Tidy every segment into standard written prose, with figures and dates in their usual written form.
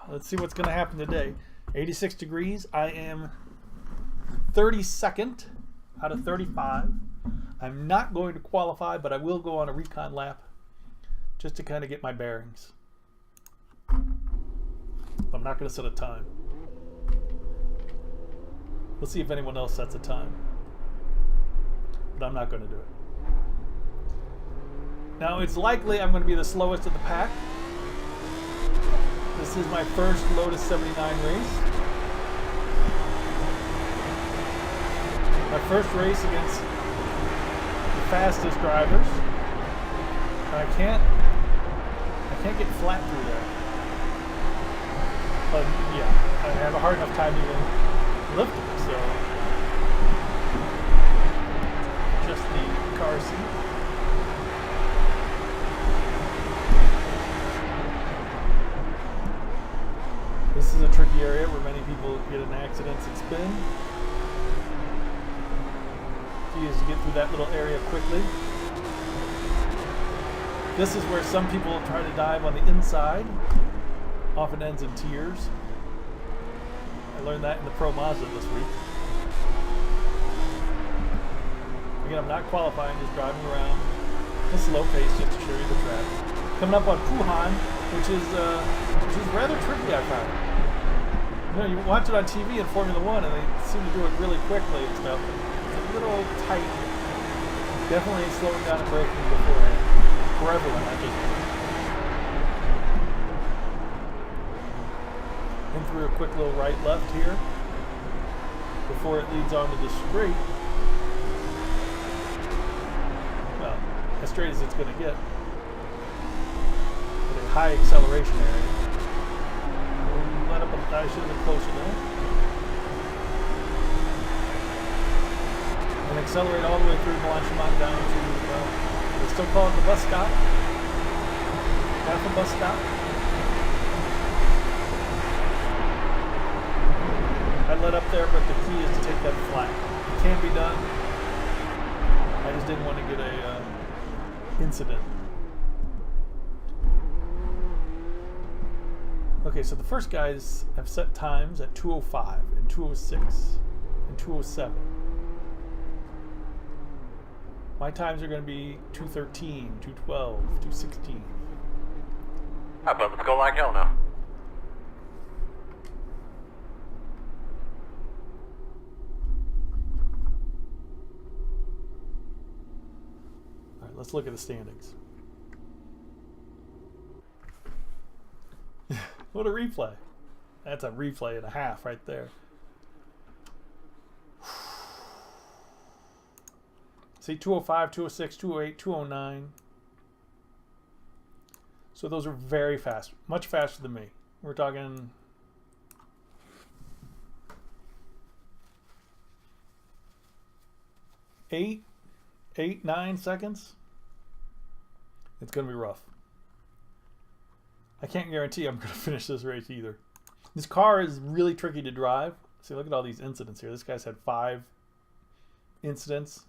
Let's see what's going to happen today. 86 degrees. I am 32nd out of 35. I'm not going to qualify, but I will go on a recon lap just to kind of get my bearings. I'm not going to set a time. We'll see if anyone else sets a time. But I'm not going to do it. Now, it's likely I'm going to be the slowest of the pack. This is my first Lotus 79 race. My first race against the fastest drivers. And I can't get flat through there. But yeah, I have a hard enough time even lifting, so just the car seat. This is a tricky area where many people get in accidents and spin. Key is to get through that little area quickly. This is where some people try to dive on the inside. Often ends in tears. I learned that in the Pro Mazda this week. Again, I'm not qualifying, just driving around. This slow pace just to show you the track. Coming up on Puhan, which is rather tricky, I found. You know, you watch it on TV in Formula One, and they seem to do it really quickly and stuff. It's a little tight. Definitely slowing down and braking beforehand. For everyone, not just me. In through a quick little right-left here before it leads on to the straight. Well, as straight as it's going to get. With a high acceleration area. Let up. I should have been closer there. And accelerate all the way through Blanchimont down to, they still call it the bus stop. Half a bus stop. I let up there, but the key is to take that flat. It can be done. I just didn't want to get a incident. Okay, so the first guys have set times at 2:05 and 2:06 and 2:07. My times are going to be 2:13, 2:12, 2:16. How about let's go like hell now? All right, let's look at the standings. What a replay. That's a replay and a half right there. See, 2:05, 2:06, 2:08, 2:09. So those are very fast. Much faster than me. We're talking... eight, 9 seconds. It's going to be rough. I can't guarantee I'm going to finish this race either. This car is really tricky to drive. See, look at all these incidents here. This guy's had 5 incidents.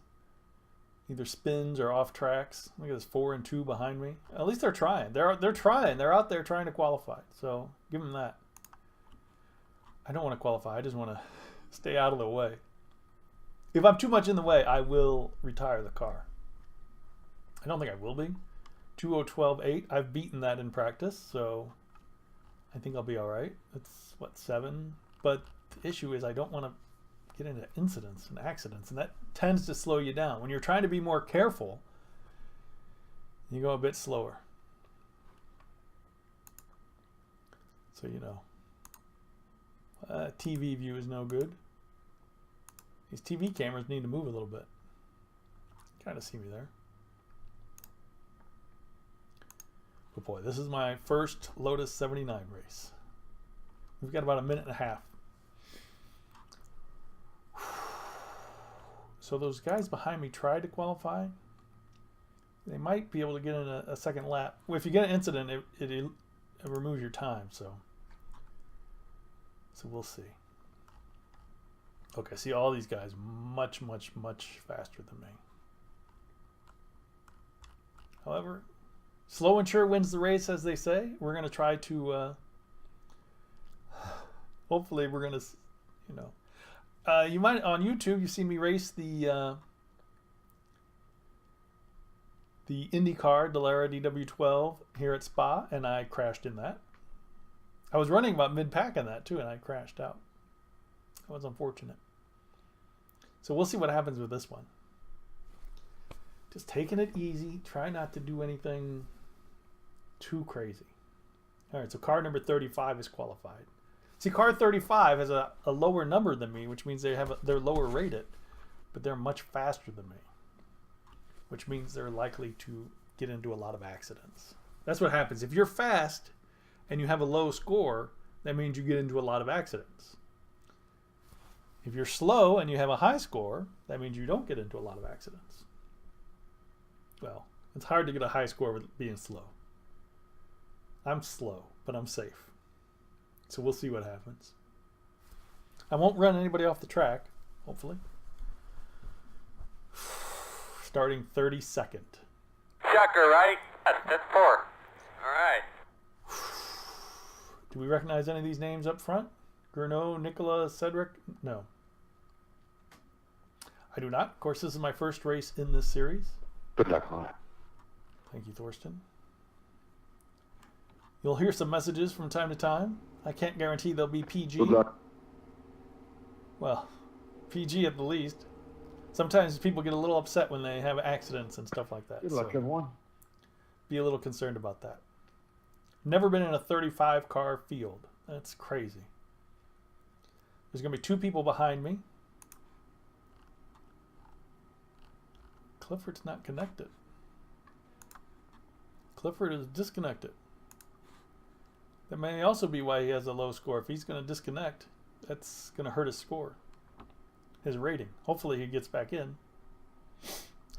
Either spins or off tracks. Look at this 4 and 2 behind me. At least they're trying. They're trying. They're out there trying to qualify. So give them that. I don't want to qualify. I just want to stay out of the way. If I'm too much in the way, I will retire the car. I don't think I will be. 2:12.8. I've beaten that in practice, so I think I'll be all right. That's what, 7. But the issue is I don't want to get into incidents and accidents, and that tends to slow you down. When you're trying to be more careful, you go a bit slower. So you know, TV view is no good. These TV cameras need to move a little bit. Kind of see me there. But boy, this is my first Lotus 79 race. We've got about a minute and a half. So those guys behind me tried to qualify. They might be able to get in a second lap. Well, if you get an incident, it removes your time. So we'll see. Okay, see all these guys much, much, much faster than me. However, slow and sure wins the race, as they say. We're going to try to Hopefully we're gonna, you know, you might on YouTube. You see me race the IndyCar Dallara DW12 here at Spa, and I crashed in that. I was running about mid-pack in that too, and I crashed out. That was unfortunate. So we'll see what happens with this one. Just taking it easy. Try not to do anything too crazy. All right, so car number 35 is qualified. See, car 35 has a lower number than me, which means they're lower rated, but they're much faster than me, which means they're likely to get into a lot of accidents. That's what happens. If you're fast and you have a low score, that means you get into a lot of accidents. If you're slow and you have a high score, that means you don't get into a lot of accidents. Well, it's hard to get a high score with being slow. I'm slow, but I'm safe. So we'll see what happens. I won't run anybody off the track, hopefully. Starting 32nd. Shocker, right? That's 4. All right. Do we recognize any of these names up front? Gurnot, Nicola, Cedric? No. I do not. Of course, this is my first race in this series. Good luck on it. Thank you, Thorsten. You'll hear some messages from time to time. I can't guarantee they'll be PG. Good luck. Well, PG at the least. Sometimes people get a little upset when they have accidents and stuff like that. Good luck, everyone. Be a little concerned about that. Never been in a 35 car field. That's crazy. There's going to be 2 people behind me. Clifford's not connected. Clifford is disconnected. That may also be why he has a low score. If he's going to disconnect, that's going to hurt his score, his rating. Hopefully he gets back in,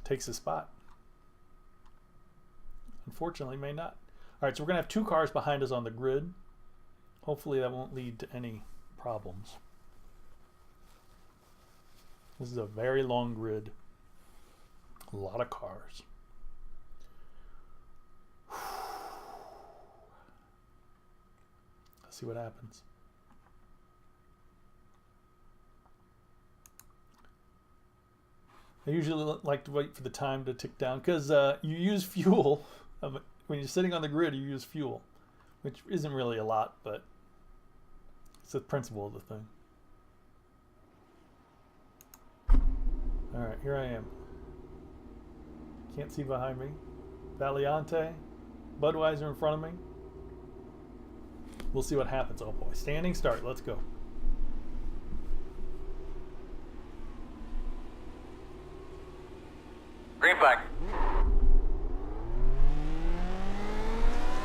takes his spot. Unfortunately, may not. All right, so we're going to have 2 cars behind us on the grid. Hopefully that won't lead to any problems. This is a very long grid. A lot of cars. Let's see what happens. I usually like to wait for the time to tick down because you use fuel. When you're sitting on the grid, you use fuel, which isn't really a lot, but it's the principle of the thing. All right, here I am. Can't see behind me. Valiante, Budweiser in front of me. We'll see what happens. Oh boy, standing start. Let's go. Green flag.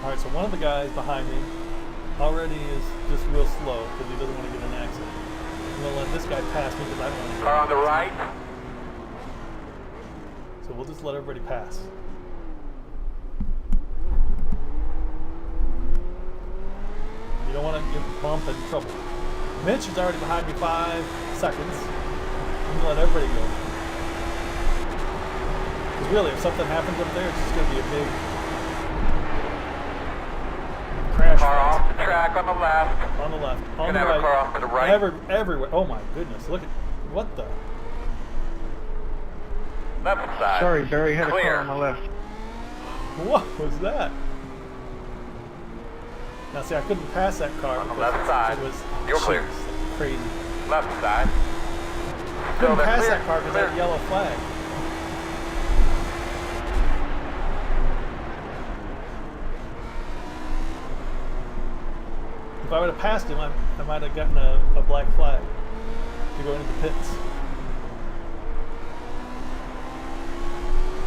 All right, so one of the guys behind me already is just real slow because he doesn't want to get in an accident. I'm going to let this guy pass me because I don't want to get Car on the right. So we'll just let everybody pass. You don't want to get bumped and trouble. Mitch is already behind me 5 seconds. I'm going to let everybody go. Because really, if something happens up there, it's just going to be a big crash. Car off the track on the left. On the left. On Gonna the have right. a car off to the right. Everywhere. Oh my goodness. Look at what the. Left side. Sorry, Barry had Clear. a car on the left. What was that? Now see, I couldn't pass that car On the because left side. it was You're clear. jeez, crazy. Left side. Couldn't they're pass clear. that car because Clear. that yellow flag. If I would have passed him, I might have gotten a black flag to go into the pits.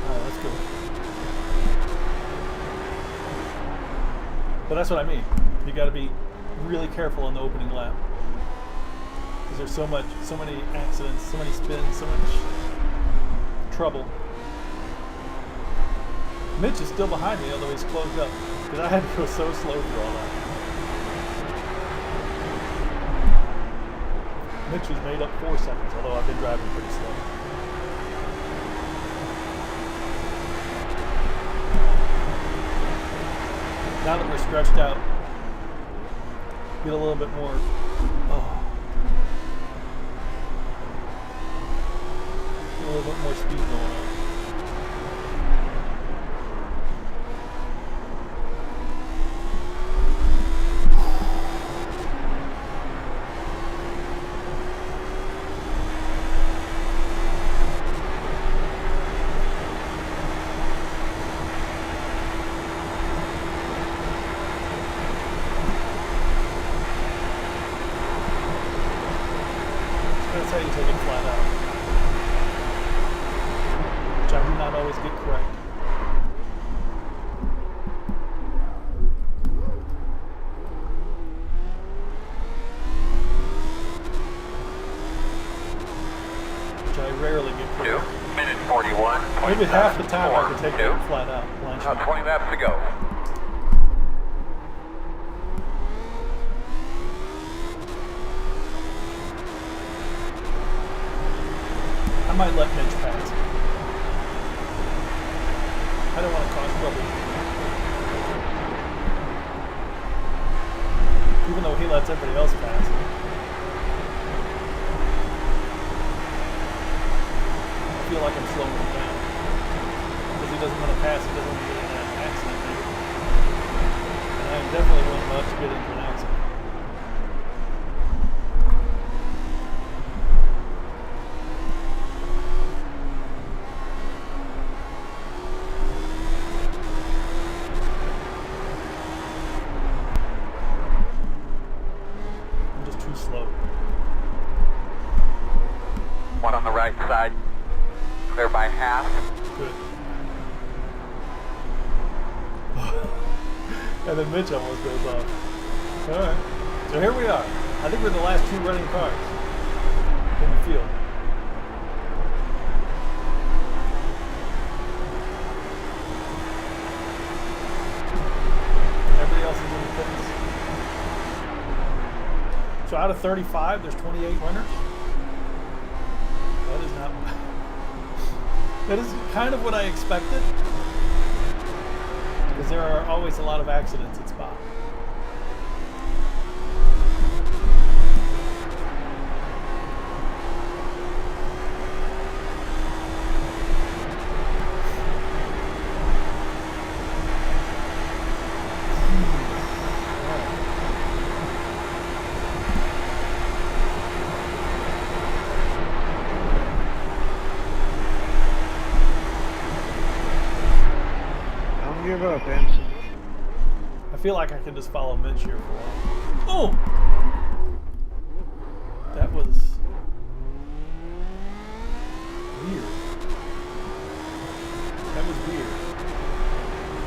All right, let's go. But that's what I mean. You got to be really careful on the opening lap because there's so many accidents, so many spins, so much trouble. Mitch is still behind me, although he's closed up because I had to go so slow through all that. Mitch has made up 4 seconds, although I've been driving pretty slow. Now that we're stretched out, Get a little bit more. Oh. Get a little bit more speed going on. That's how you take it flat out. Which I do not always get correct. Which I rarely get correct. 2 minutes 41. Maybe half the time I can take it flat out. About 20 laps to go. I might let Mitch pass. I don't want to cause trouble. Even though he lets everybody else pass. I feel like I'm slowing him down. Because he doesn't want to pass, he doesn't want to get in an accident. And I definitely want not to get into an accident. Slow. One on the right side. Clear by half. Good. And then Mitch almost goes off. Alright. So here we are. I think we're the last two running cars in the field. Everybody else is in the pits. So out of 35, there's 28 runners. That is not. That is kind of what I expected, because there are always a lot of accidents at Spa. Give up, Anson. I feel like I can just follow Mitch here for a while. Oh! That was weird. That was weird.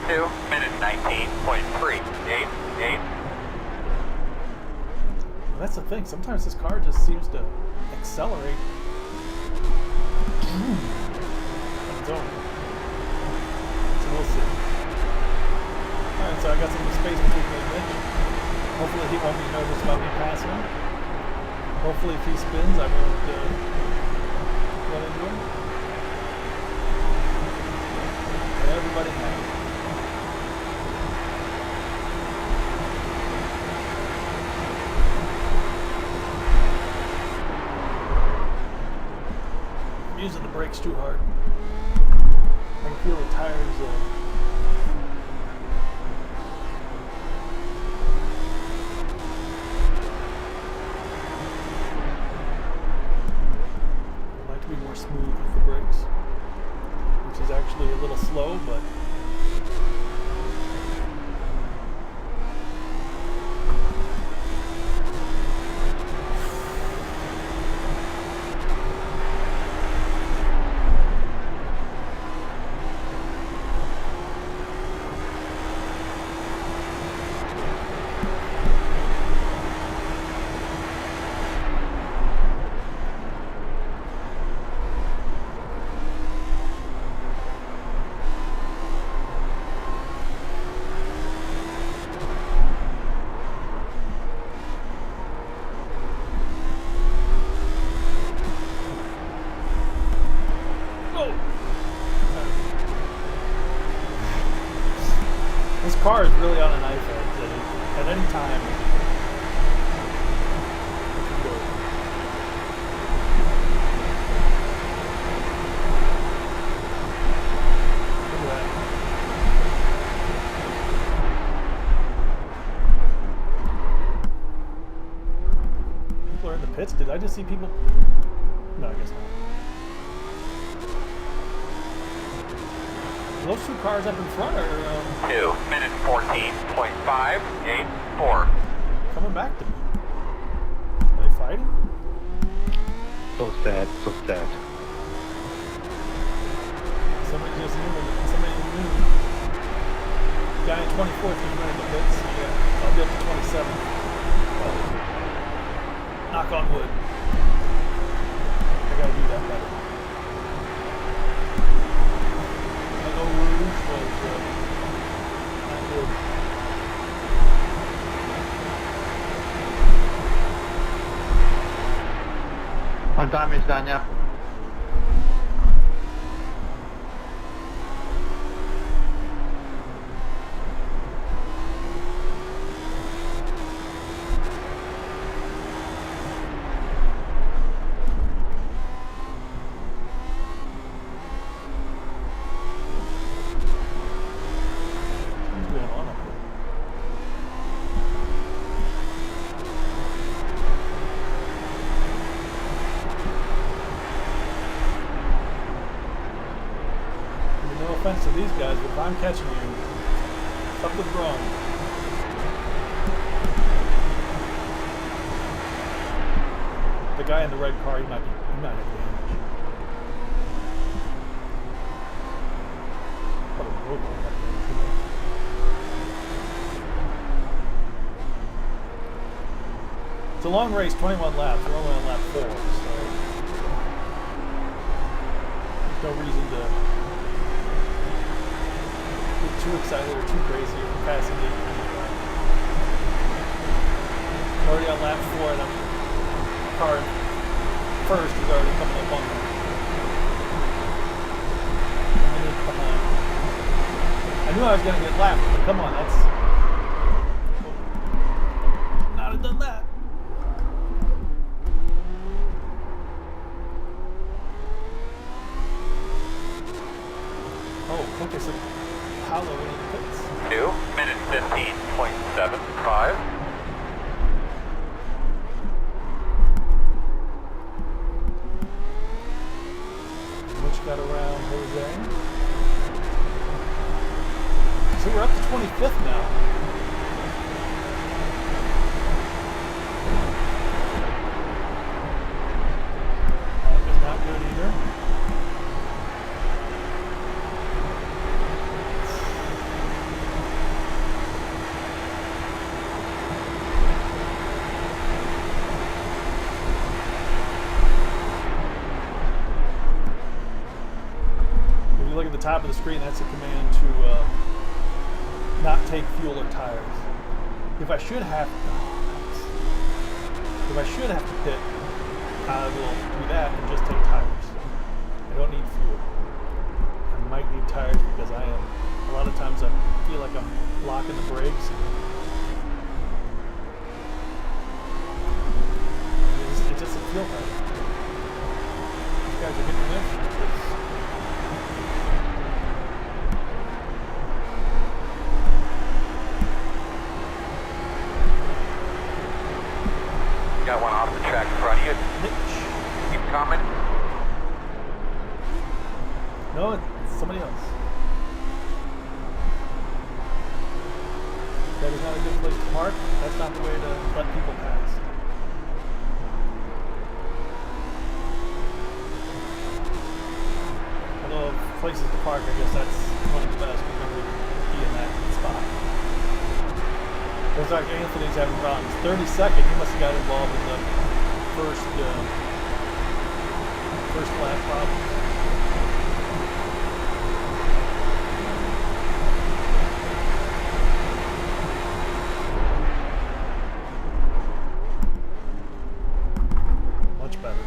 2 minutes 19.388. Well, that's the thing. Sometimes this car just seems to accelerate on its own. So we'll see. Alright, so I got some space between me and Mitch. Hopefully he won't be nervous about me passing him. Hopefully if he spins, I won't run into him. Everybody happy. I'm using the brakes too hard. I can feel the tires be more smooth with the brakes, which is actually a little slow, but car is really on a knife edge. At any time, pits? Did I just see people? No, I guess not. Those two cars up in front are 2 minutes 14.584. coming back to me. Are they fighting? So sad, so sad. Somebody just knew. Somebody knew. Guy in 24th is running the pits. Yeah, I'll be up to 27. Knock on wood. I gotta do that better. I know Rouge, but not good. On damage, Dania. What's going on up here? I mean, no offense to these guys, but if I'm catching you, something's wrong. The guy in the red car, he might have damage. What a road on that thing, too. It's a long race, 21 laps. We're only on lap 4, so there's no reason to get too excited or too crazy or passing it. Already on lap 4, and I'm car first is already coming up on me. A minute behind. I knew I was going to get lapped, but come on, that's... Not have done that. Oh, okay, so Paolo in the pits. 2 minutes 15.75. Which got around Jose. So we're up to 25th now. That was not good either. If you look at the top of the screen, that's a command to not take fuel or tires. If I should have to pit, I will do that and just take tires. I don't need fuel. I might need tires because a lot of times I feel like I'm locking the brakes. It just doesn't feel right. These guys are getting in. Got one off the track in front of you. Keep coming. No, it's somebody else. That is not a good place to park. That's not the way to let people pass. Although places to park, I guess that's one of the best because nobody would be in that spot. Looks like Anthony's having problems. 32nd, he must have got involved in the first lap problem. Much better.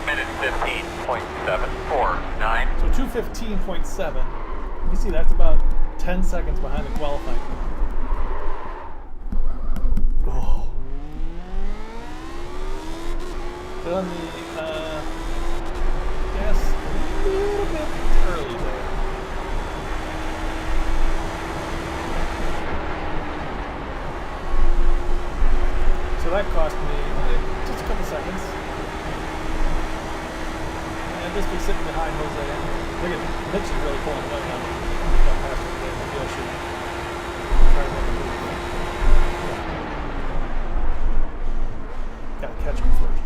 Minute 15.749. So 2:15.7. You can see that's about 10 seconds behind the qualifying. Oh. Done the gas a little bit early there. that cost me just a couple seconds. And just be sitting behind Jose. Look at Mitch is really pulling away now. Got past him today. Maybe I should try to make a move. Gotta catch him first.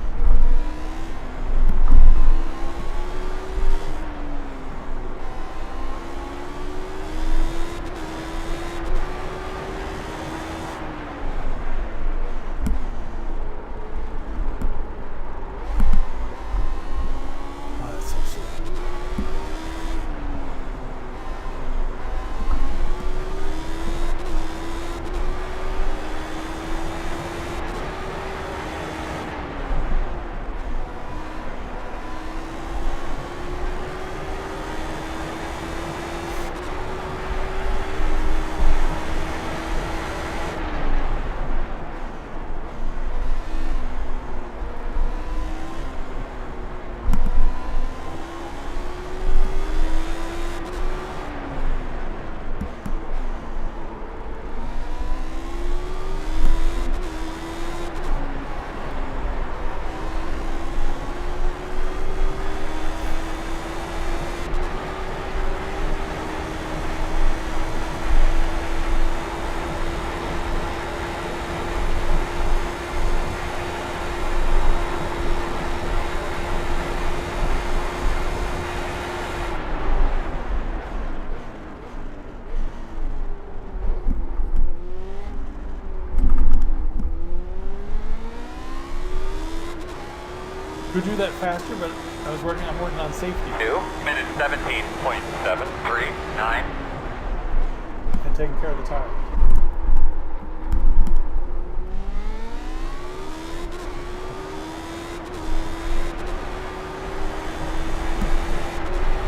Could do that faster, but I'm working on safety. 2 minutes 17.739. And taking care of the tire.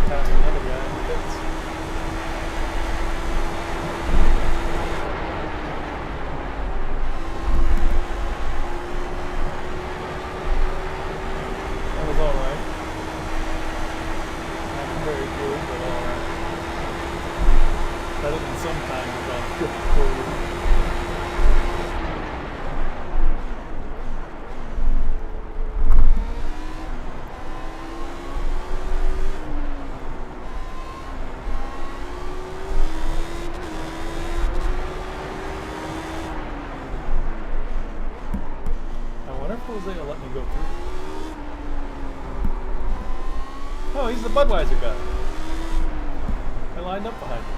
Pass another guy in the pits. That was alright. Not very good, but alright. Better than sometimes on 54. I wonder if Jose will let me go through. Oh, he's the Budweiser guy. I lined up behind him.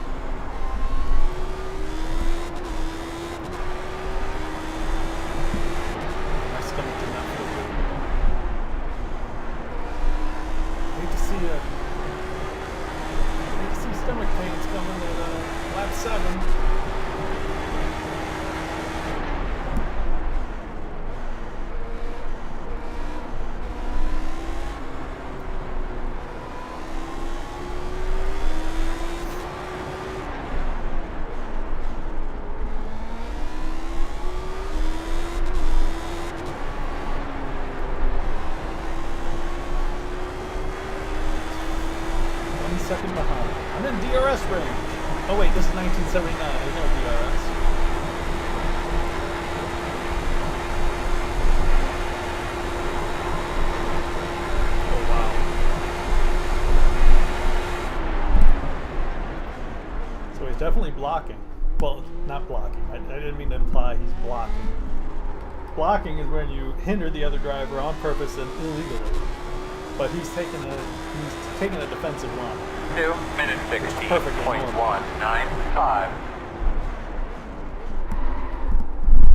My stomach did not feel good. Hate to see stomach pains coming at lap 7. Second behind. I'm in DRS range. Oh wait, this is 1979. There's no DRS. Oh wow. So he's definitely blocking. Well, not blocking. I didn't mean to imply he's blocking. Blocking is when you hinder the other driver on purpose and illegally. But he's taking a defensive line. 2 minutes 16.195.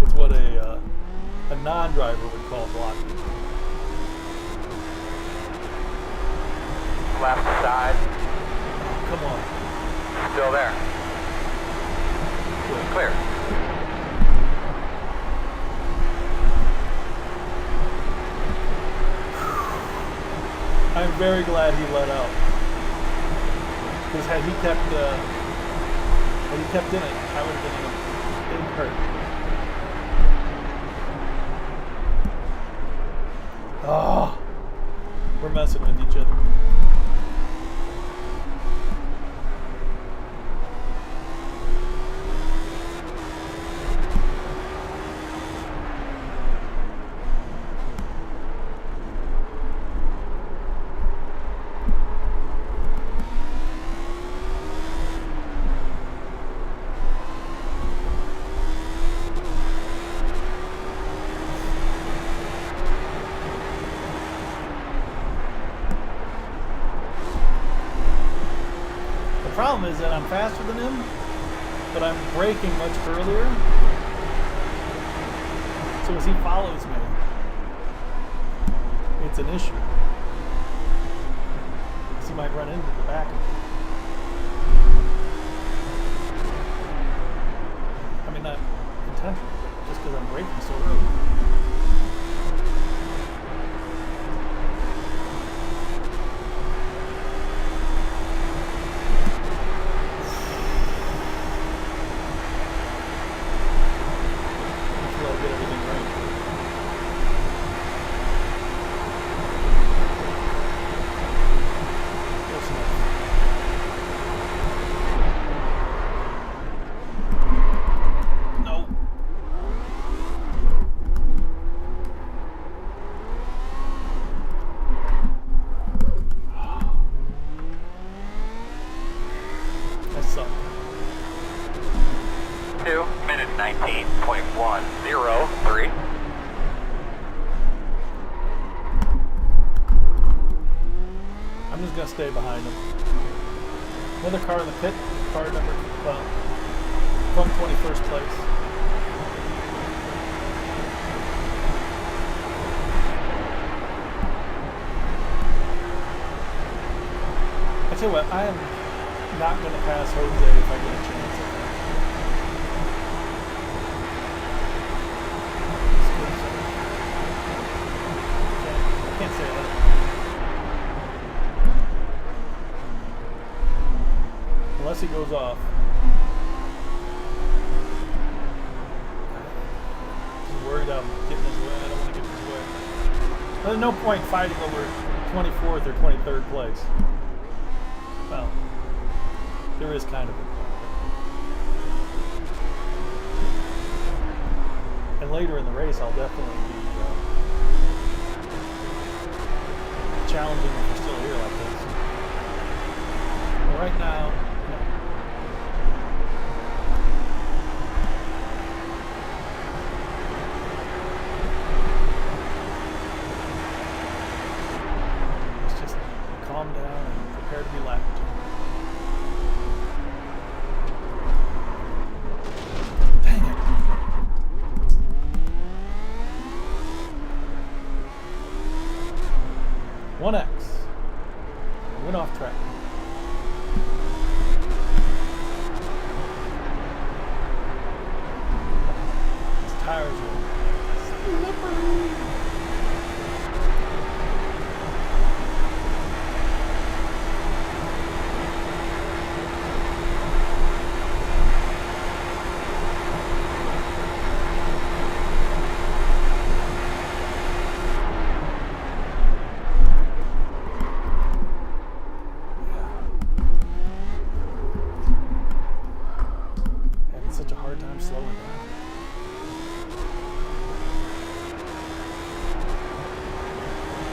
It's what a non-driver would call blocking. Left side. Come on. Still there. Clear. I'm very glad he let out. Because had he kept in it, I would have been hurt. Oh, we're messing with each other. problem is that I'm faster than him, but I'm braking much earlier. So as he follows me, it's an issue. Because he might run into the back of me. I mean, not intentionally, but just because I'm braking so early. Stay behind him. Another car in the pit, car number, well, from 21st place. I tell you what, I am not going to pass Jose if I get a chance. I can't say that. Unless he goes off. I'm worried I'm getting his way. I don't want to get his way. There's no point fighting over 24th or 23rd place. Well, there is kind of a point. And later in the race, I'll definitely be challenging if we're still here like this. But right now, calm down and prepare to be lapped. Dang it. One X. I went off track. His tires are slippery. Such a hard time slowing down.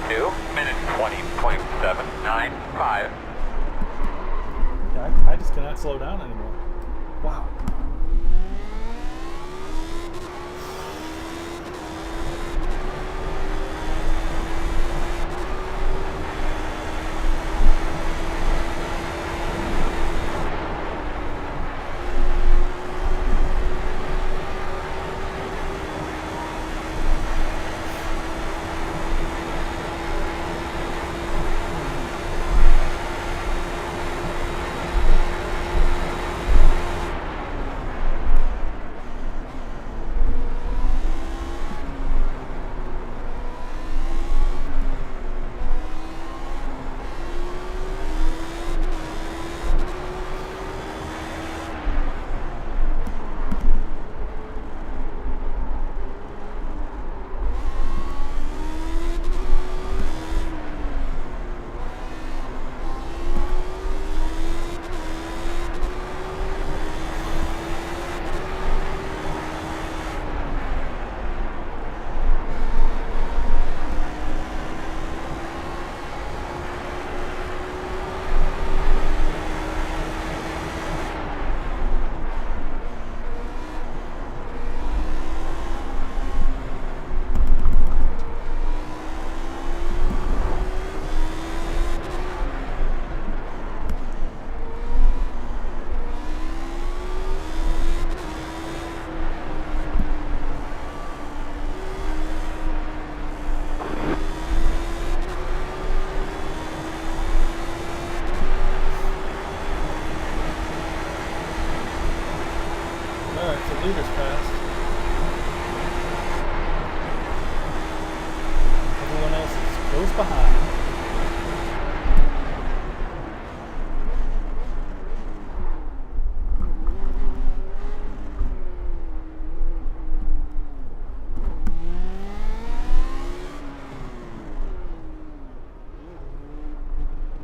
Two minutes 20.795. Yeah, I just cannot slow down anymore. Wow. leader's passed. Everyone else is close behind.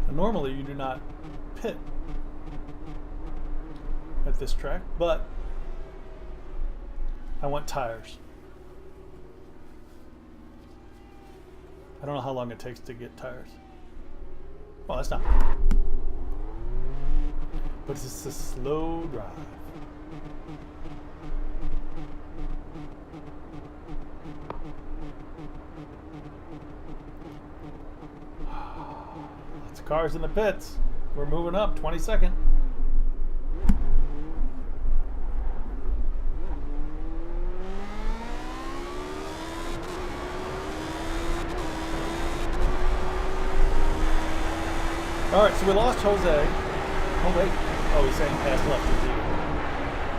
And normally you do not pit at this track, but I want tires. I don't know how long it takes to get tires. Well, that's not bad. But it's a slow drive. Lots of cars in the pits. We're moving up, 22nd. Alright, so we lost Jose. Oh wait. Oh, he's saying pass left to leader.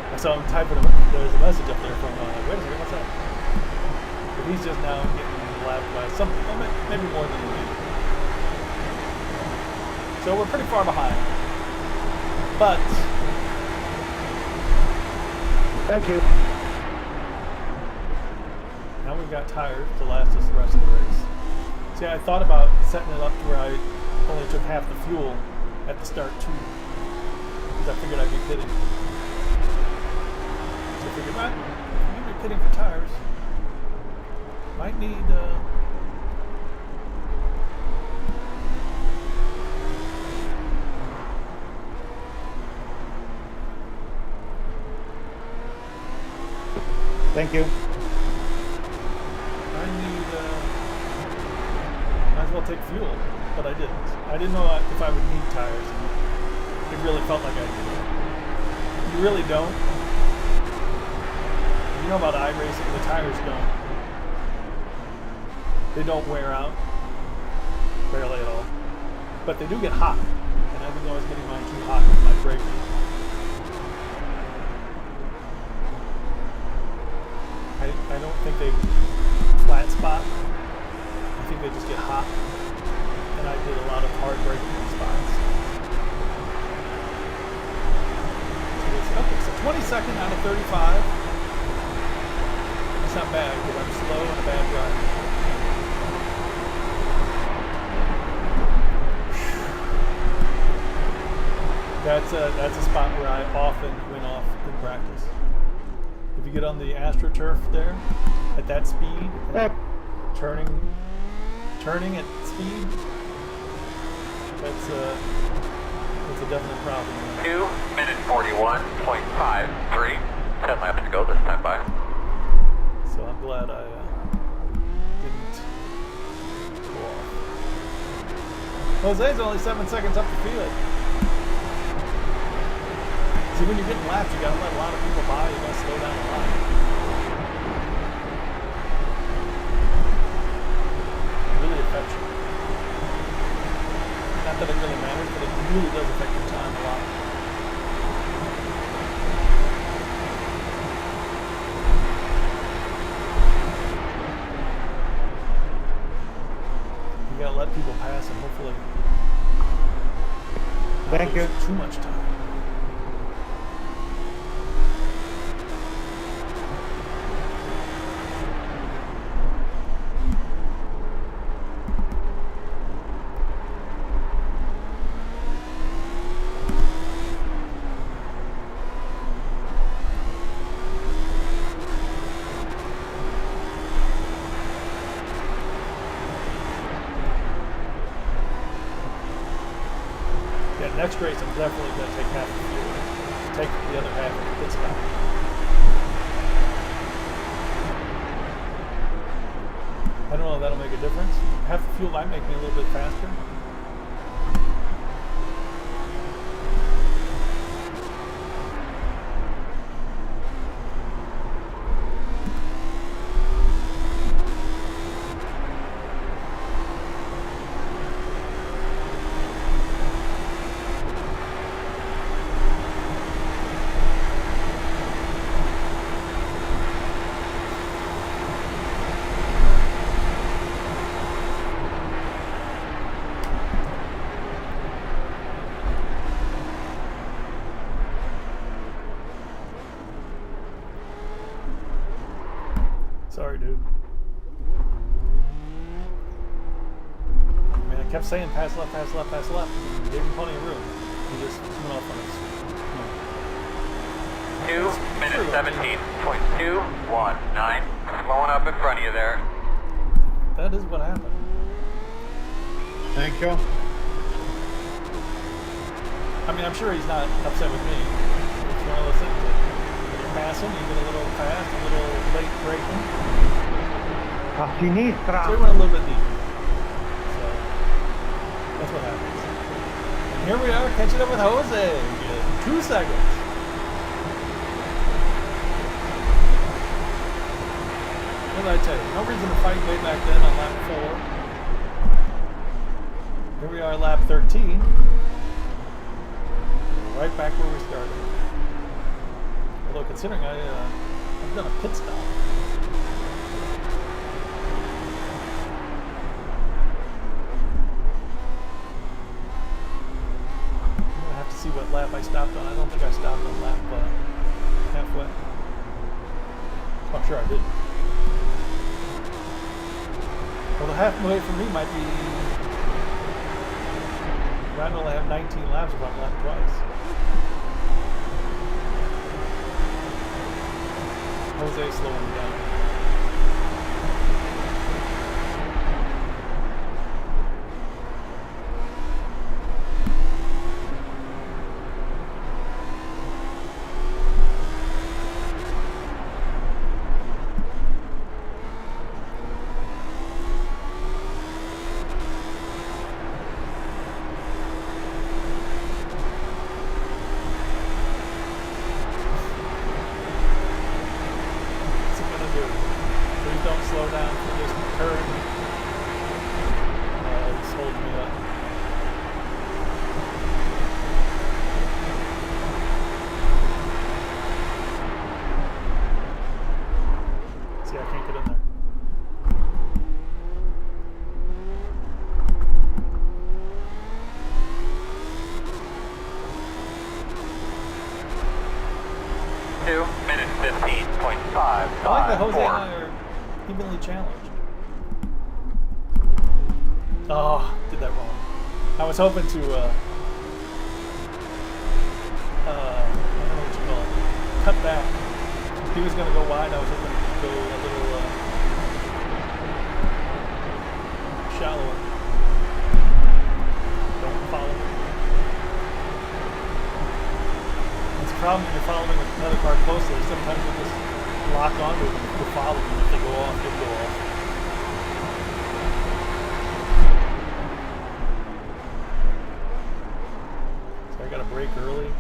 I saw him typing there's a message up there from wait a second, what's that? But he's just now getting lapped by something, maybe more than the leader. So we're pretty far behind. But Thank you. now we've got tires to last us the rest of the race. See, I thought about setting it up to where I only took half the fuel at the start too, because I figured I'd be pitting. So I figured, I'm going to be pitting for tires. Might need Thank you. might as well take fuel, but I didn't. I didn't know if I would need tires. It really felt like I did. You really don't. You know about iRacing, the tires don't. They don't wear out. Barely at all. But they do get hot. And I think I was getting mine too hot with my braking. I don't think they flat spot. I think they just get hot. And I did a lot of hard braking spots. Okay, so 22nd out of 35. That's not bad, because I'm slow and a bad driver. That's a spot where I often went off in practice. If you get on the AstroTurf there, at that speed, turning at speed, that's a definite problem. 2 minute 41.53. 10 laps to go this time by. So I'm glad I didn't go off. Jose's only 7 seconds up the field. See, when you're getting lapped, you gotta let a lot of people by. You gotta slow down a lot. It really affects you. Not that it really matters, but it really does affect your time a lot. You gotta let people pass and hopefully Thank you. too much time. Next race, I'm definitely going to take half the fuel. Take the other half of the pit stop. I don't know if that'll make a difference. Half the fuel might make me a little bit faster. kept saying pass left, pass left, pass left. And gave him plenty of room. He just went off on us. 2 minutes 17.219. Slowing up in front of you there. That is what happened. Thank you. I mean, I'm sure he's not upset with me. It's one of those things that you're passing, you get a little fast, a little late braking. A sinistra. So we went a little bit deep. So that's what happens. And here we are catching up with Jose. We get 2 seconds. What did I tell you? No reason to fight way back then on lap 4. Here we are, lap 13. Right back where we started. Although considering I've done a pit stop. I'm gonna have to see what lap I stopped on. I don't think I stopped on lap halfway. Oh, I'm sure I did. Well, the halfway for me might be. I only have 19 laps if I'm lapped twice. Jose slowing me down. Jose and I are evenly challenged. Oh, did that wrong. I was hoping to, I don't know what you call it, cut back. He was going to go wide. I was hoping to go a little shallower. Don't follow me. It's a problem when you're following another car closely. Sometimes you just lock onto them to follow them. If they go off, they go off. So I got to brake early.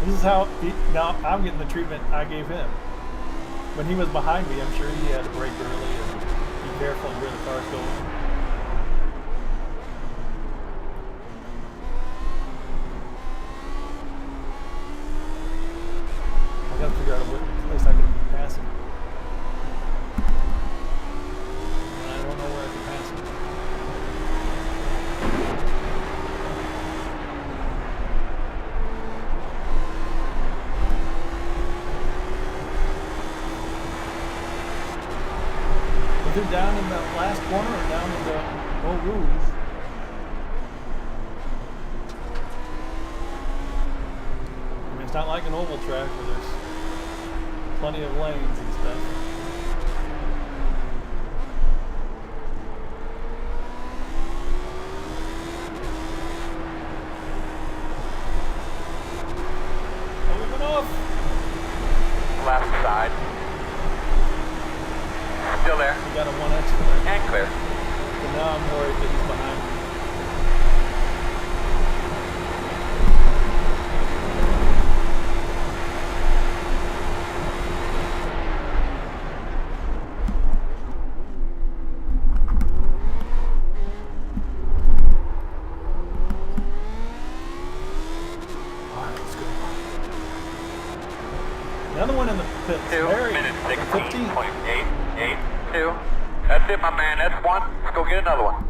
This is how, now I'm getting the treatment I gave him. When he was behind me, I'm sure he had to brake early and be careful where the car's going. I gotta figure out a place I can pass him. And I don't know where I can pass him. Is it down in the last corner or down in the Eau Rouge? I mean, it's not like an oval track where there's plenty of lanes and stuff. Oh, we went off! Left side. Still there. We got a 1X there. And clear. So now I'm worried that he's behind me. Alright, let's go. Another one in the pit. 2 minutes 16.882. That's it, my man. That's one. Let's go get another one.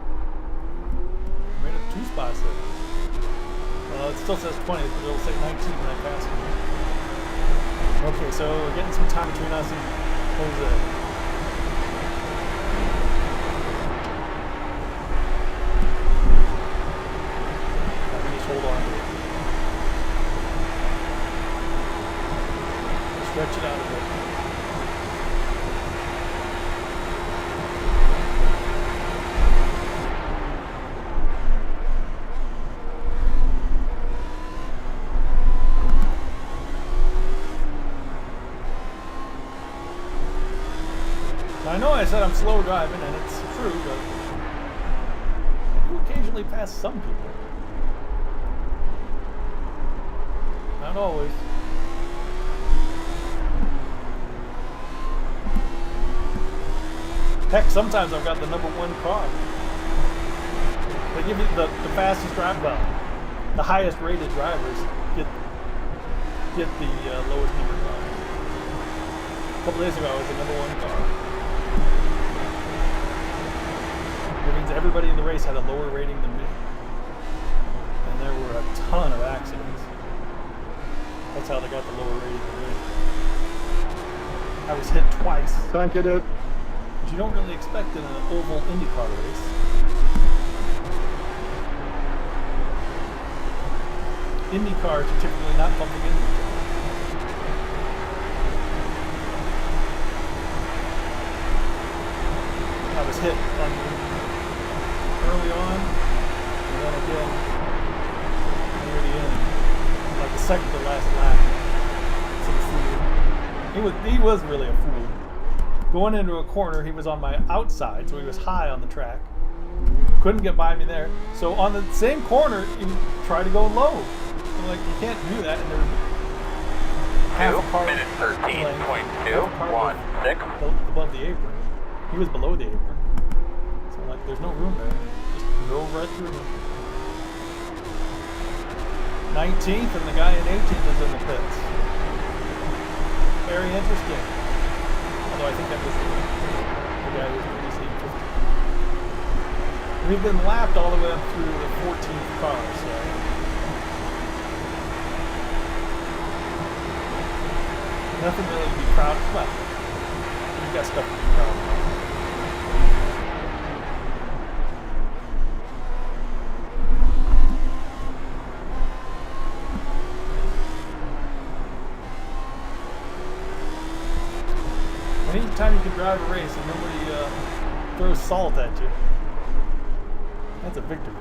Made up 2 spots there. Well, it still says 20, but it'll say 19 when I pass him. Okay, so we're getting some time between us and Jose. know I said I'm slow driving, and it's true, but I do occasionally pass some people. Not always. Heck, sometimes I've got the #1 car. They give you the fastest drive, well, the highest rated drivers get the lowest number car. A couple days ago, I was the #1 car. That means everybody in the race had a lower rating than me. And there were a ton of accidents. That's how they got the lower rating than me. I was hit twice. Thank you, dude. Which you don't really expect in an oval IndyCar race. Indy cars are typically not bumping into each other. I was hit early on, and then again near the end, like the second to last lap. Some fool. He was really a fool. Going into a corner, he was on my outside, so he was high on the track. Couldn't get by me there. So on the same corner, he tried to go low. I'm like, you can't do that, and there's half a car. 13.216. Above the apron. He was below the apron. So I'm like, there's no room there. Just drove right through him. 19th, and the guy in 18th is in the pits. Very interesting. Although I think that was the guy who was previously in 15th. We've been lapped all the way up through the 14th car, so. Nothing really to be proud of. Well, we've got stuff to be proud of. Anytime you can drive a race and nobody throws salt at you, that's a victory.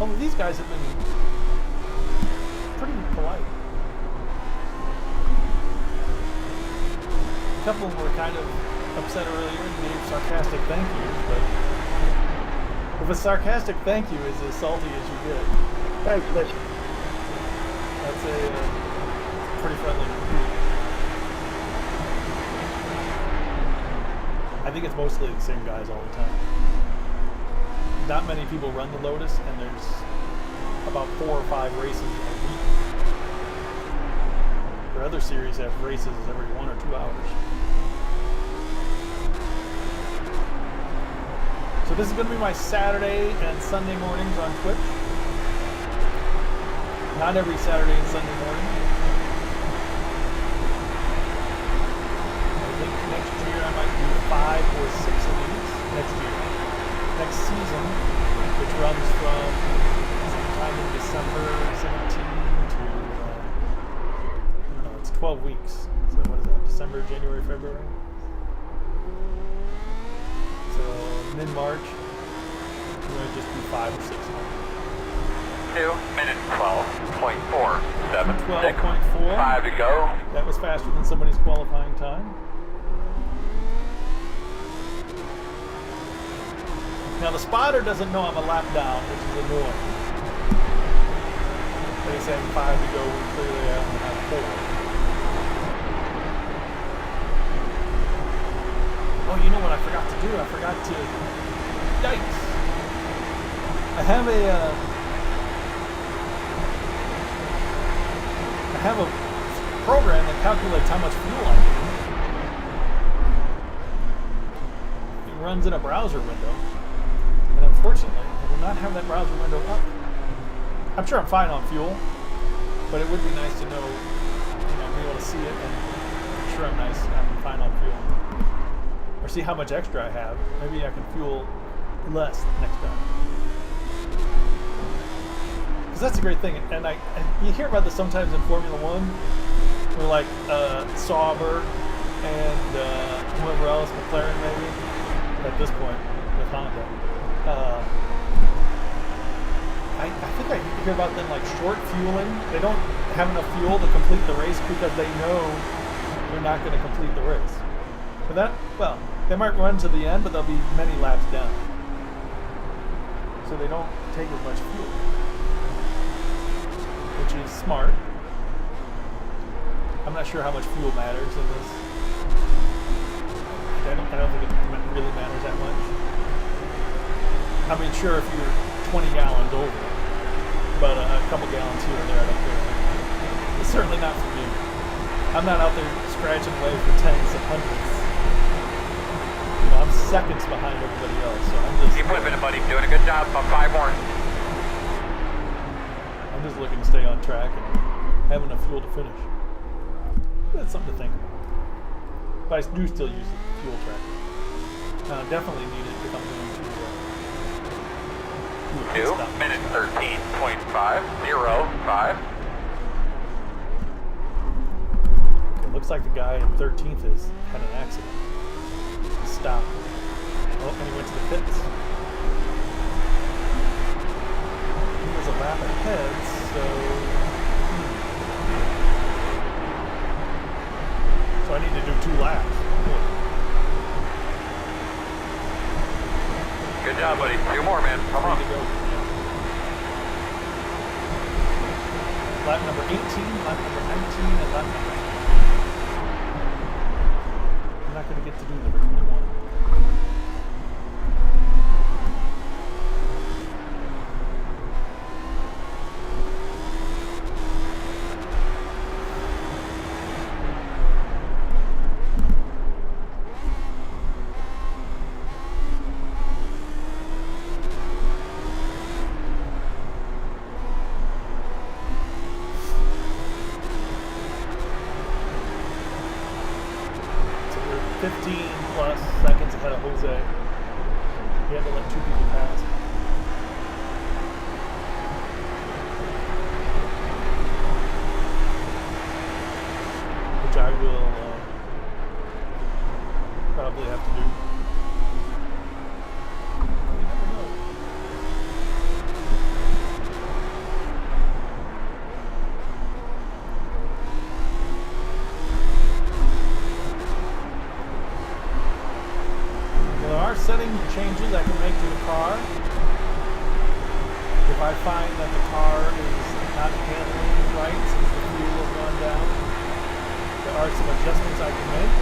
Although these guys have been pretty polite. A couple of them were kind of upset earlier and gave sarcastic thank yous, but if a sarcastic thank you is as salty as you get, Thanks, Mitch. that's a pretty friendly review. I think it's mostly the same guys all the time. Not many people run the Lotus, and there's about 4 or 5 races a week. Or other series have races every 1 or 2 hours. So this is going to be my Saturday and Sunday mornings on Twitch. Not every Saturday and Sunday morning. I think next year I might do 5 or 6 of these. Next year. Next season, which runs from sometime in December 17 to, I don't know, it's 12 weeks. So what is that? December, January, February? So mid-March, I'm going to just do 5 or 6 more. 2 minutes 12.476. 12.4. 5 to go. That was faster than somebody's qualifying time. Now the spotter doesn't know I'm a lap down, which is annoying. They say 5 to go when clearly I only have 4. Oh, you know what I forgot to do? I forgot to... Yikes! I have a program that calculates how much fuel I need. It runs in a browser window. And unfortunately, I do not have that browser window up. I'm sure I'm fine on fuel, but it would be nice to know, be able to see it and make sure I'm fine on fuel. Or see how much extra I have. Maybe I can fuel less next time. Because that's a great thing. And you hear about this sometimes in Formula One, where like Sauber and whoever else, McLaren maybe, at this point with Honda. I think I hear about them like short fueling. They don't have enough fuel to complete the race because they know they're not going to complete the race. But that, well, they might run to the end, but they'll be many laps down. So they don't take as much fuel, which is smart. I'm not sure how much fuel matters in this. I don't think it really matters that much. I mean, sure, if you're 20 gallons over, but a couple gallons here and there, I don't care. It's certainly not for me. I'm not out there scratching away for tens of hundreds. You know, I'm seconds behind everybody else, so I'm just... Keep whipping it, buddy. Doing a good job. About 5 more. I'm just looking to stay on track and have enough fuel to finish. That's something to think about. But I do still use the fuel tracker. Definitely need it if I'm going to do a 2 minute 13.505. Okay, looks like the guy in 13th has had an accident. He stopped. Oh, and he went to the pits. He was a lap ahead, so... So I need to do 2 laps. Cool. Good job, buddy. 2 more, man. Come on. Ready to go. Lap number 18, lap number 19, and lap number 8. I'm not going to get to do number 21. Changes I can make to the car. If I find that the car is not handling right since the fuel has gone down, there are some adjustments I can make.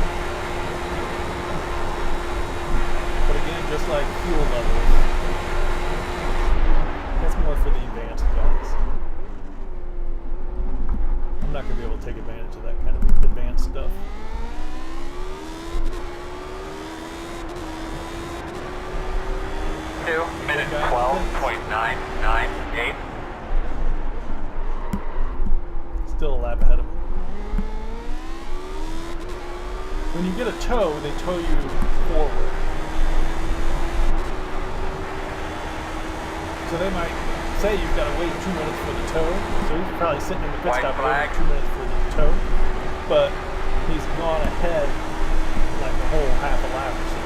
But again, just like fuel levels, that's more for the advanced guys. I'm not going to be able to take advantage of that kind of advanced stuff. Minute 12.998. Still a lap ahead of me. When you get a tow, they tow you forward. So they might say you've got to wait 2 minutes for the tow. So he's probably sitting in the pit stop waiting 2 minutes for the tow. But he's gone ahead like a whole half a lap or so.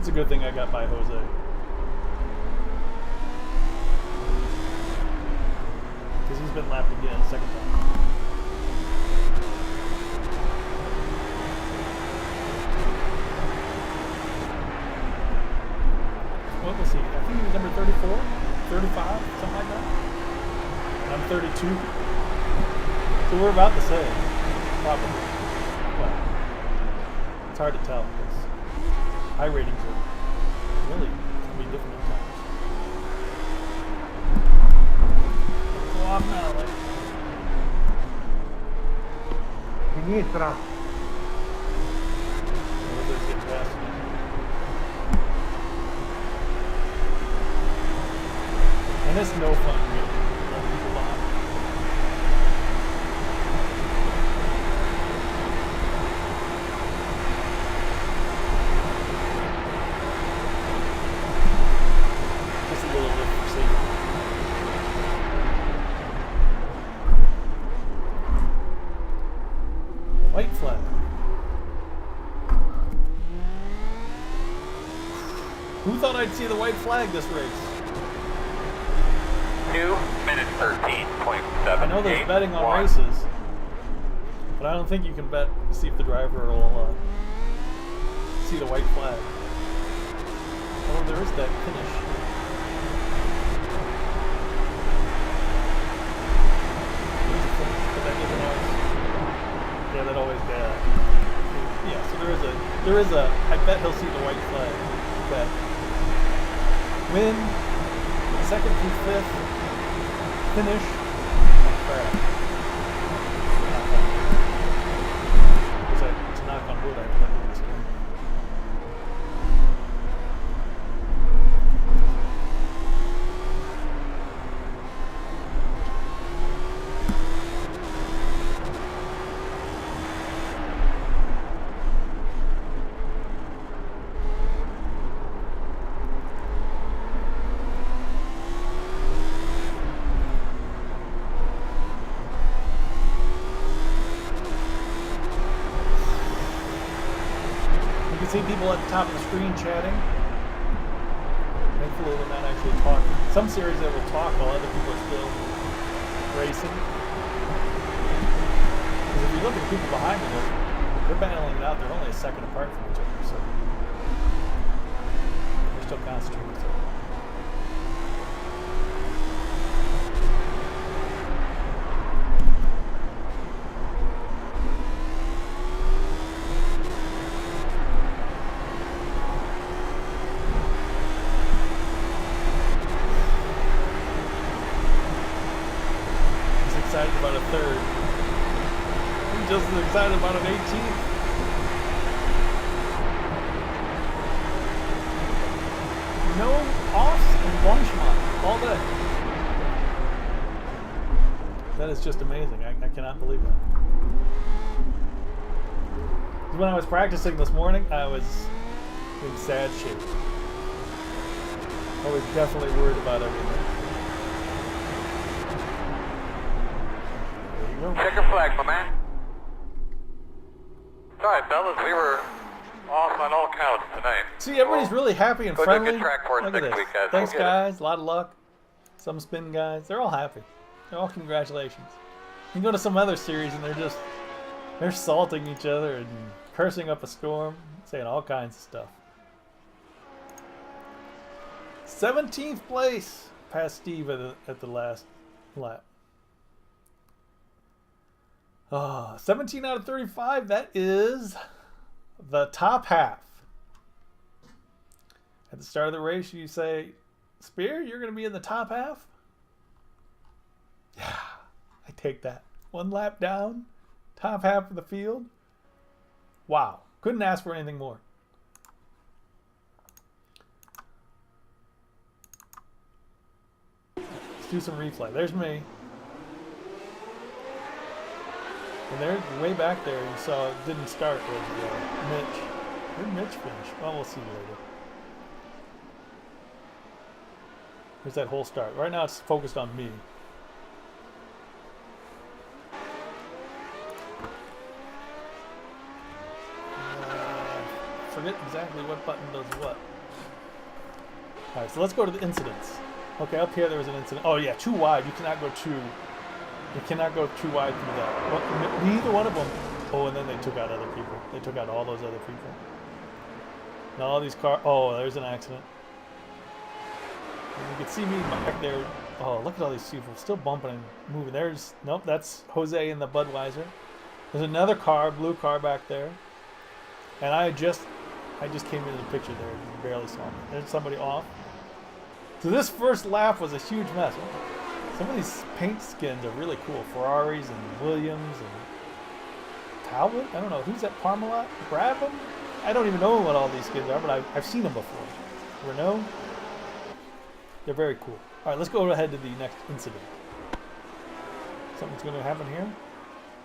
It's a good thing I got by Jose. Because he's been lapped again, second time. What was he? I think he was number 34, 35, something like that. I'm 32. So we're about the same, probably. Well, it's hard to tell because iRatings are really can be different at times. Go off now, like. Sinistra. Everybody's getting past me. And it's no fun, really. Letting people off. White flag. Who thought I'd see the white flag this race? 2 minutes 13.7. I know there's betting on races, but I don't think you can bet see if the driver will see the white flag. Oh, there is that finish. There's a finish, but that doesn't always. Yeah, that always bad. Yeah, so there is a. I bet he'll see the white flag. Bet. Win. Second through fifth. Finish. Crap. To knock on wood, I put in the screen. See people at the top of the screen chatting. Thankfully, they're not actually talking. Some series they will talk while other people are still racing. Because if you look at the people behind me, they're battling it out. They're only a second apart from each other, so they're still concentrating. So. Excited about a third. I'm just as excited about an 18th. No offs and blanchement all day. That is just amazing. I cannot believe that. When I was practicing this morning, I was in sad shape. I was definitely worried about everything. Checker flag, my man. Sorry, fellas, we were off on all counts tonight. See, everybody's really happy and friendly. Good track for us Look at next this. week, guys. Thanks, We'll get guys. A lot of luck. Some spin guys. They're all happy. They're all congratulations. You go to some other series and they're salting each other and cursing up a storm, saying all kinds of stuff. 17th place, past Steve at the last lap. 17 out of 35, that is the top half. At the start of the race, you say, Spear, you're going to be in the top half? Yeah, I take that. One lap down, top half of the field. Wow, couldn't ask for anything more. Let's do some replay. There's me. And there, way back there, you saw it didn't start with Mitch. Where did Mitch finish? Well, we'll see later. Here's that whole start. Right now it's focused on me. Forget exactly what button does what. Alright, so let's go to the incidents. Okay, up here there was an incident. Oh yeah, too wide. You cannot go too... You cannot go too wide through that. Well, neither one of them. Oh, and then they took out other people. They took out all those other people. Now all these cars. Oh, there's an accident. And you can see me back there. Oh, look at all these people still bumping and moving. There's nope. That's Jose in the Budweiser. There's another car, blue car back there. And I just came into the picture there. You barely saw me. There's somebody off. So this first lap was a huge mess. Some of these paint skins are really cool. Ferraris and Williams and Talbot. I don't know. Who's that? Parmalat? Brabham? I don't even know what all these skins are, but I've seen them before. Renault. They're very cool. All right, let's go ahead to the next incident. Something's going to happen here.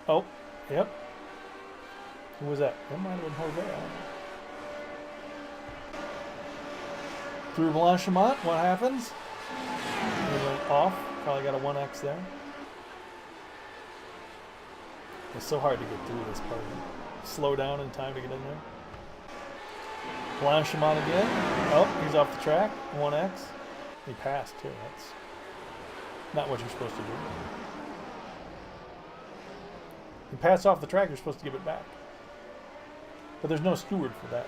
Oh, yep. Who was that? That might have been Jose. I don't know. Through Blanchiment, what happens? He went off. Probably got a 1X there. It's so hard to get through this part. Slow down in time to get in there. Blanchimont again. Oh, he's off the track. 1X. He passed too. That's not what you're supposed to do. You pass off the track, you're supposed to give it back. But there's no steward for that.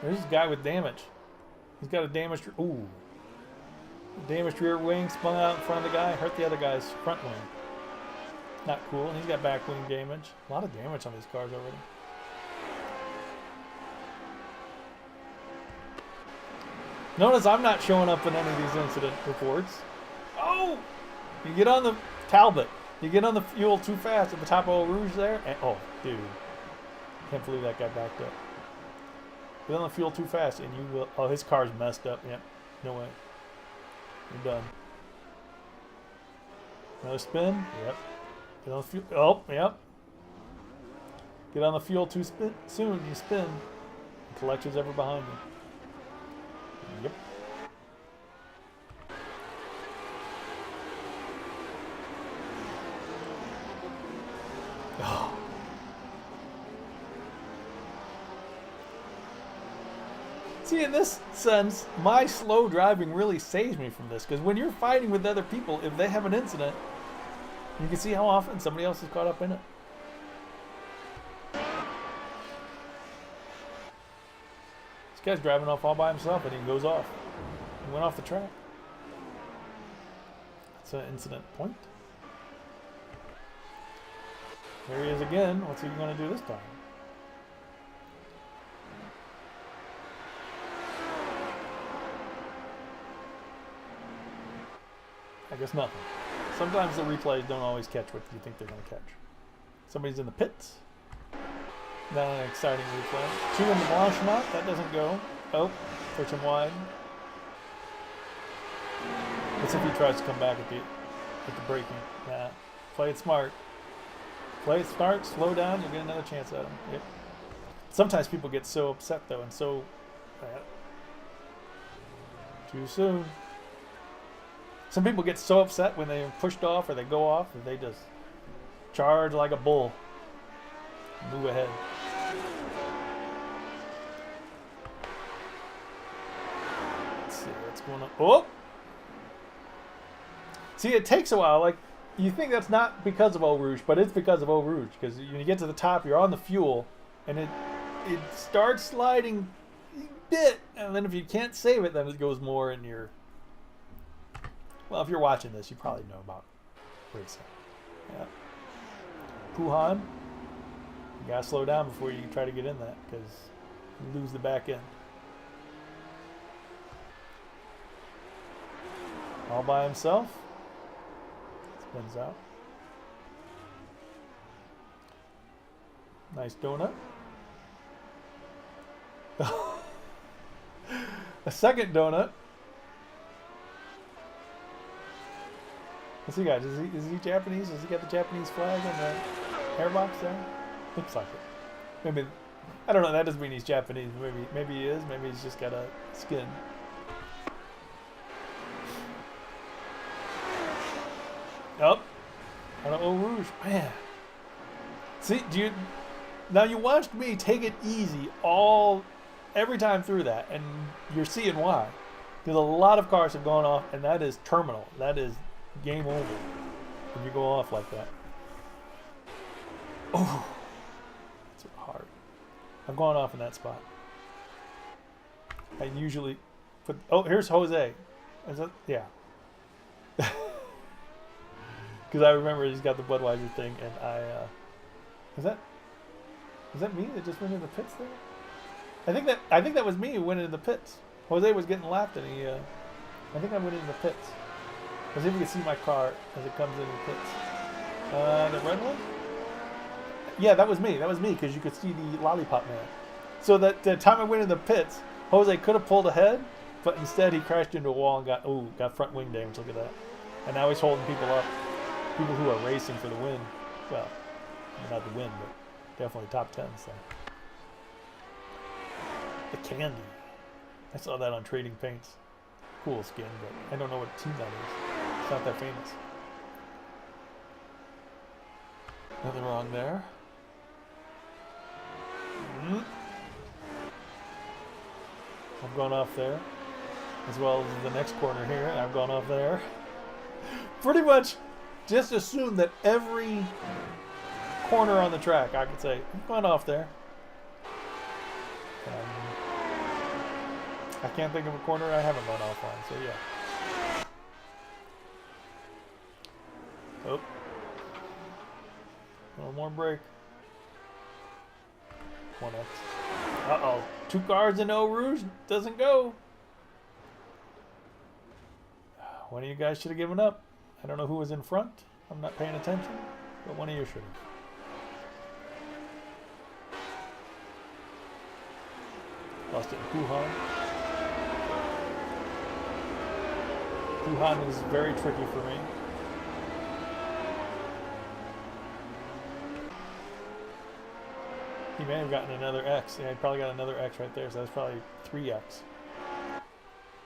There's this guy with damage. He's got a damaged... Ooh. Damaged rear wing, spun out in front of the guy, hurt the other guy's front wing. Not cool. And he's got back wing damage. A lot of damage on these cars already. Notice I'm not showing up in any of these incident reports. Oh! You get on the Talbot. You get on the fuel too fast at the top of Eau Rouge there. And, oh, dude. Can't believe that guy backed up. Get on the fuel too fast and you will... Oh, his car's messed up. Yep. No way. You're done. Another spin. Yep. Get on the fuel. Oh, yep. Get on the fuel too soon. You spin. The collector's ever behind you. Yep. Oh. See, in this sense, my slow driving really saves me from this, because when you're fighting with other people, if they have an incident, you can see how often somebody else is caught up in it. This guy's driving off all by himself, and he goes off. He went off the track. That's an incident point. There he is again. What's he going to do this time? I guess nothing. Sometimes the replays don't always catch what you think they're going to catch. Somebody's in the pits. Not an exciting replay. 2 in the Blanchimont. That doesn't go. Oh, push him wide. Let's see if he tries to come back at the braking. Nah. Play it smart. Play it smart. Slow down. You'll get another chance at him. Yep. Sometimes people get so upset though, and so too soon. Some people get so upset when they're pushed off or they go off that they just charge like a bull. Move ahead. Let's see what's going on. Oh! See, it takes a while. Like, you think that's not because of Eau Rouge, but it's because of Eau Rouge. Because when you get to the top, you're on the fuel, and it starts sliding a bit, and then if you can't save it, then it goes more in your... Well, if you're watching this, you probably know about racing. Yeah. Puhan, you gotta slow down before you try to get in that, because you lose the back end. All by himself. Spins out. Nice donut. A second donut. What's he got? Is he Japanese? Does he got the Japanese flag on the airbox there? Looks like it. Maybe, I don't know. That doesn't mean he's Japanese. Maybe he is. Maybe he's just got a skin. Oh, on an Eau Rouge, man. See, now you watched me take it easy every time through that, and you're seeing why. Because a lot of cars have gone off, and that is terminal. That is game over when you go off like that. Oh, it's hard. I've gone off in that spot. I usually put... Oh, here's Jose. Is that... Yeah. Because I remember he's got the Budweiser thing, and is that me that just went in the pits there? I think that was me who went into the pits. Jose was getting lapped, and I think I went into the pits. Let's see if we can see my car as it comes into the pits. The red one? Yeah, that was me. That was me, because you could see the lollipop man. So that the time I went in the pits, Jose could have pulled ahead, but instead he crashed into a wall and got front wing damage. Look at that. And now he's holding people up. People who are racing for the win. Well, not the win, but definitely top 10. So. The candy. I saw that on Trading Paints. cool skin, but I don't know what team that is. It's not that famous. Nothing wrong there. I've gone off there, as well as the next corner here, and I've gone off there. Pretty much just assume that every corner on the track, I could say, I've gone off there. I can't think of a corner I haven't gone off on, so yeah. Oh. One more break. 1X. Uh-oh. 2 cars in Eau Rouge doesn't go. One of you guys should have given up. I don't know who was in front. I'm not paying attention, but one of you should have. Lost it in Wuhan. Wuhan is very tricky for me. He may have gotten another X. Yeah, he probably got another X right there, so that's probably 3X.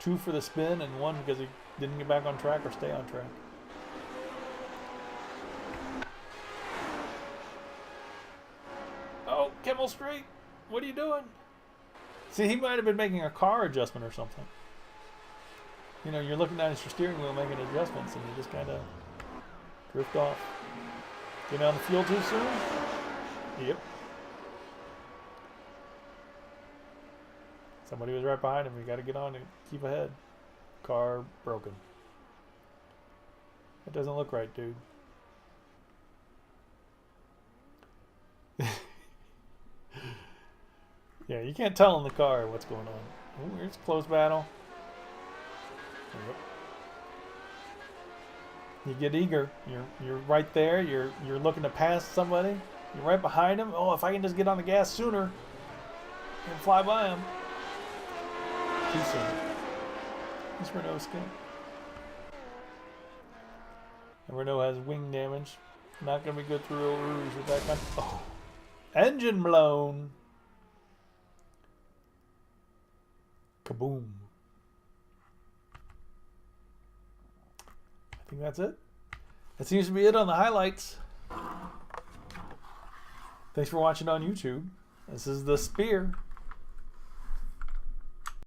2 for the spin and 1 because he didn't get back on track or stay on track. Oh, Kimmel Street! What are you doing? See, he might have been making a car adjustment or something. You know, you're looking down at your steering wheel making adjustments and you just kind of drift off. Get on the fuel too soon? Yep. Somebody was right behind him. You got to get on and keep ahead. Car broken. It doesn't look right, dude. Yeah, you can't tell in the car what's going on. Oh, here's a close battle. Yep. You get eager. You're right there. You're looking to pass somebody. You're right behind him. Oh, if I can just get on the gas sooner and fly by him. Too soon. This Renault skin. And Renault has wing damage. Not gonna be good through Eau Rouge with that kind of. Oh, engine blown. Kaboom. I think that's it. That seems to be it on the highlights. Thanks for watching on YouTube. This is The Spear.